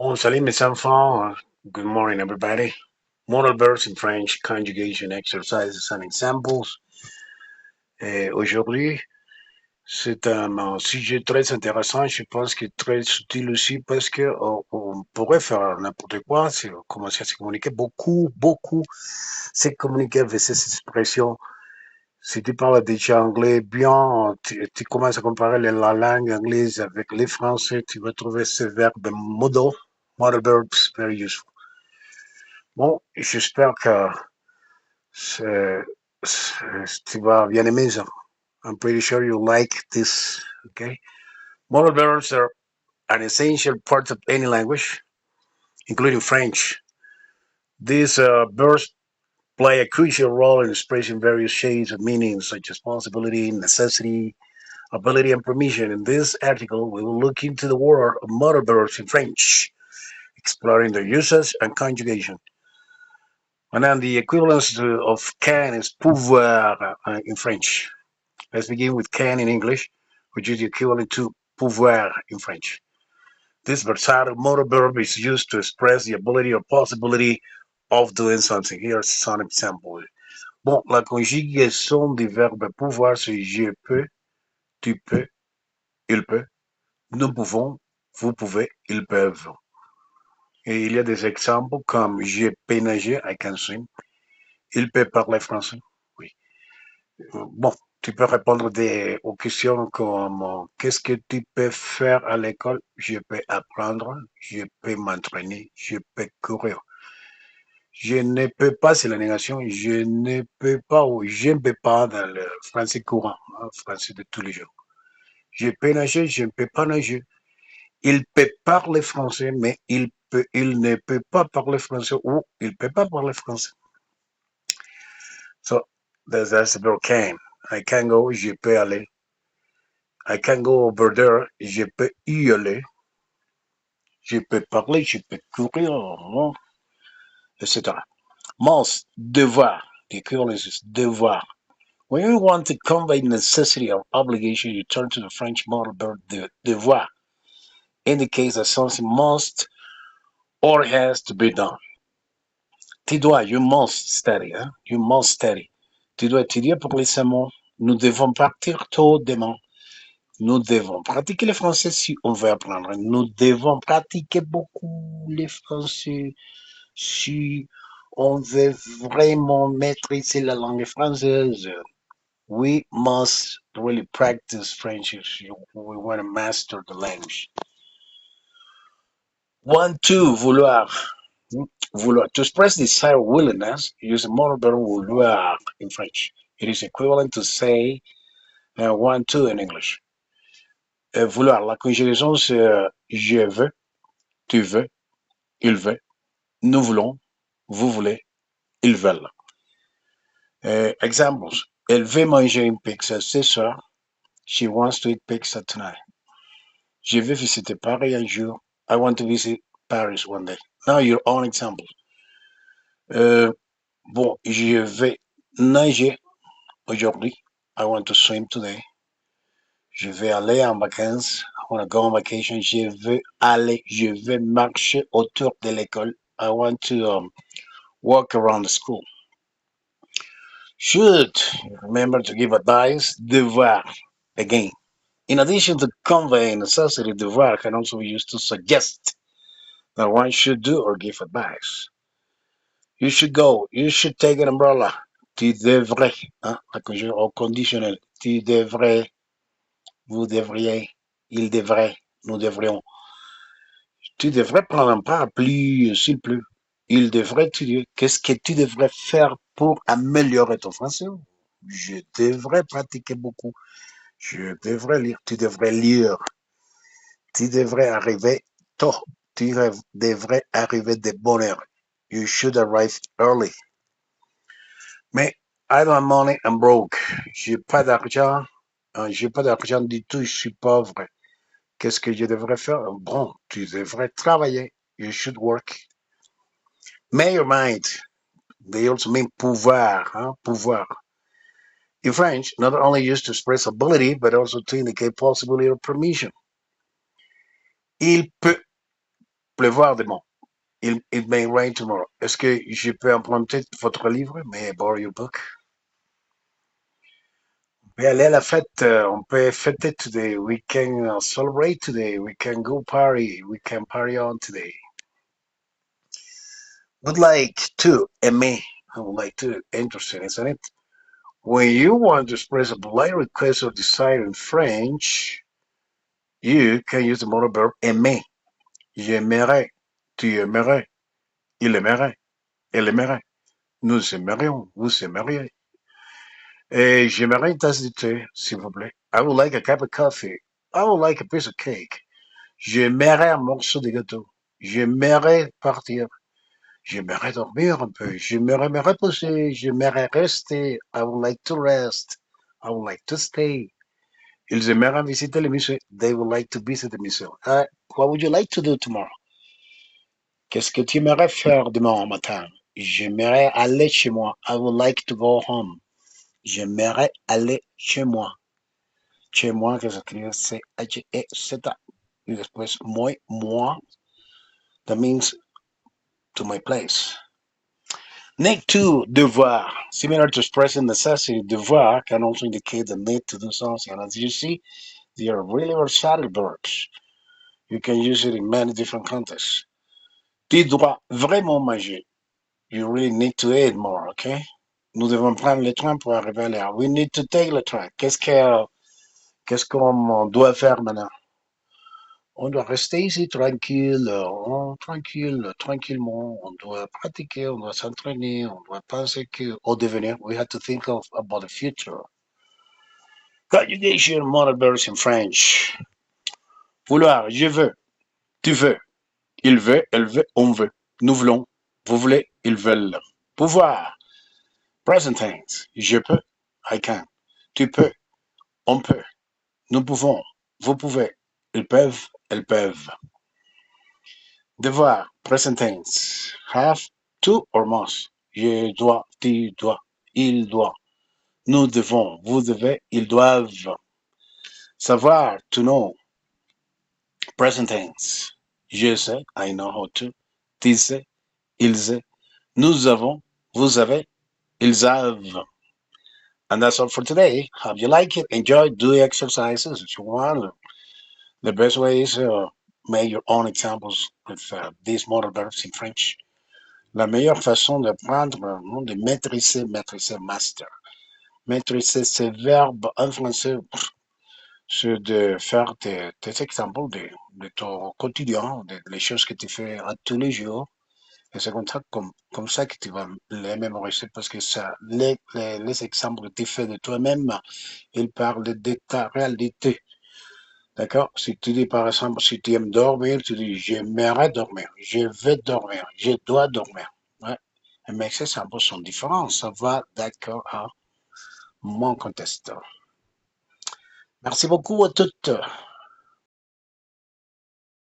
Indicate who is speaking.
Speaker 1: Oh, salut mes enfants. Good morning, everybody. Modal verbs in French, conjugation exercises and examples. Aujourd'hui, c'est un sujet très intéressant. Je pense que très subtil aussi parce que on pourrait faire n'importe quoi si on commençait à se communiquer beaucoup, se communiquer avec ces expressions. Si tu parles déjà anglais bien, tu commences à comparer la langue anglaise avec les français, tu vas trouver ce verbe modal verbs, very useful. Bon, j'espère que c'est- tu vas bien aimer ça. I'm pretty sure you like this. Okay. Modal verbs are an essential part of any language, including French. These verbs play a crucial role in expressing various shades of meaning, such as possibility, necessity, ability, and permission. In this article, we will look into the world of modal verbs in French, exploring their uses and conjugation. And then the equivalence of can is pouvoir in French. Let's begin with can in English, which is the equivalent to pouvoir in French. This versatile modal verb is used to express the ability or possibility of doing something. Here's some example. Bon, la conjugaison du verbe pouvoir, c'est je peux, tu peux, il peut, nous pouvons, vous pouvez, ils peuvent. Et il y a des exemples comme je peux nager, I can swim, il peut parler français. Oui. Bon, tu peux répondre aux questions comme qu'est-ce que tu peux faire à l'école? Je peux apprendre, je peux m'entraîner, je peux courir. Je ne peux pas, c'est la négation, je ne peux pas ou je ne peux pas dans le français courant, hein, français de tous les jours. Je peux nager, je ne peux pas nager. Il peut parler français, mais il ne peut pas parler français ou il ne peut pas parler français. So, that's the verb can. I can go, je peux aller. I can go over there, je peux y aller. Je peux parler, je peux courir, etc. Must, devoir. The equivalent is devoir. When you want to convey necessity or obligation, you turn to the French modal verb devoir. Indicates that something must or has to be done. Tu dois, you must study, hein? You must study. Tu dois étudier pour les sermons. Nous devons partir tôt demain. Nous devons pratiquer le français si on veut apprendre. Nous devons pratiquer beaucoup le français si on veut vraiment maîtriser la langue française. We must really practice French if we want to master the language. Want to, vouloir. Vouloir. To express desire or willingness, use the modal verb vouloir in French. It is equivalent to say want to in English. Vouloir. La conjugaison, c'est je veux, tu veux, il veut, nous voulons, vous voulez, ils veulent. Examples. Elle veut manger une pizza ce soir. She wants to eat pizza tonight. Je vais visiter Paris un jour. I want to visit Paris one day. Now your own examples. Bon, je vais nager aujourd'hui. I want to swim today. Je vais aller en vacances. I want to go on vacation. Je vais marcher autour de l'école. I want to walk around the school. Should remember to give advice. Devoir. Again. In addition to convey necessity, devoir can also be used to suggest that one should do or give advice. You should go. You should take an umbrella. Tu devrais. Hein, la conjugaison au conditionnel. Tu devrais. Vous devriez. Il devrait. Nous devrions. Tu devrais prendre un parapluie s'il pleut. Il devrait étudier. Qu'est-ce que tu devrais faire pour améliorer ton français? Je devrais pratiquer beaucoup. Je devrais lire. Tu devrais lire. Tu devrais arriver tôt. Tu devrais arriver de bonne heure. You should arrive early. Mais I don't have money, I'm broke. J'ai pas d'argent. J'ai pas d'argent du tout, je suis pauvre. Qu'est-ce que je devrais faire? Bon, tu devrais travailler. You should work. May or might. They also mean pouvoir. Hein? Pouvoir. In French, not only used to express ability, but also to indicate possibility or permission. Il peut pleuvoir demain. It may rain tomorrow. Est-ce que je peux emprunter votre livre? May I borrow your book? On peut aller à la fête. On peut fêter today. We can celebrate today. We can go party. We can party on today. Would like to, aimer. I would like to. Interesting, isn't it? When you want to express a polite request or desire in French, you can use the modal verb aimer. J'aimerais. Tu aimerais. Il aimerait. Elle aimerait. Nous aimerions. Vous aimeriez. Et j'aimerais une tasse de thé, s'il vous plaît. I would like a cup of coffee. I would like a piece of cake. J'aimerais un morceau de gâteau. J'aimerais partir. J'aimerais dormir un peu. J'aimerais me reposer. J'aimerais rester. I would like to rest. I would like to stay. Ils aimeraient visiter le musée. They would like to visit the museum. What would you like to do tomorrow? Qu'est-ce que tu aimerais faire demain matin? J'aimerais aller chez moi. I would like to go home. J'aimerais aller chez moi. Chez moi, que s'écrit C-H-E-Z. Y después moi. That means to my place. Need to, devoir. Similar to expressing necessity, devoir can also indicate the need to do something. And as you see, they are really versatile verbs. You can use it in many different contexts. Tu dois vraiment manger. You really need to eat more, okay? Nous devons prendre le train pour arriver à l'heure. We need to take the train. Qu'est-ce qu'on doit faire maintenant? On doit rester ici tranquillement. On doit pratiquer, on doit s'entraîner, on doit penser au devenir. We have to think of about the future. Conjugation, modal verbs in French. Vouloir, je veux, tu veux, il veut, elle veut, on veut. Nous voulons, vous voulez, ils veulent. Pouvoir, present tense. Je peux, I can. Tu peux, on peut. Nous pouvons, vous pouvez. Ils peuvent, elles peuvent. Devoir, present tense. Have, to or must. Je dois, tu dois, il doit. Nous devons, vous devez, ils doivent. Savoir, to know. Present tense. Je sais, I know how to. Tu sais, ils sais. Nous avons, vous avez, ils have. And that's all for today. Hope you like it. Enjoy, do the exercises if you want. The best way is make your own examples with these modal verbs in French. La meilleure façon d'apprendre, de maîtriser, master. Maîtriser ces verbes en français, c'est de faire des exemples de ton quotidien, les choses que tu fais à tous les jours. Et c'est comme ça que tu vas les mémoriser parce que ça, les exemples que tu fais de toi-même, ils parlent de ta réalité. D'accord? Si tu dis par exemple, si tu aimes dormir, tu dis j'aimerais dormir, je vais dormir, je dois dormir. Ouais. Mais ces exemples sont différents. Ça va d'accord à mon contexte. Merci beaucoup à toutes.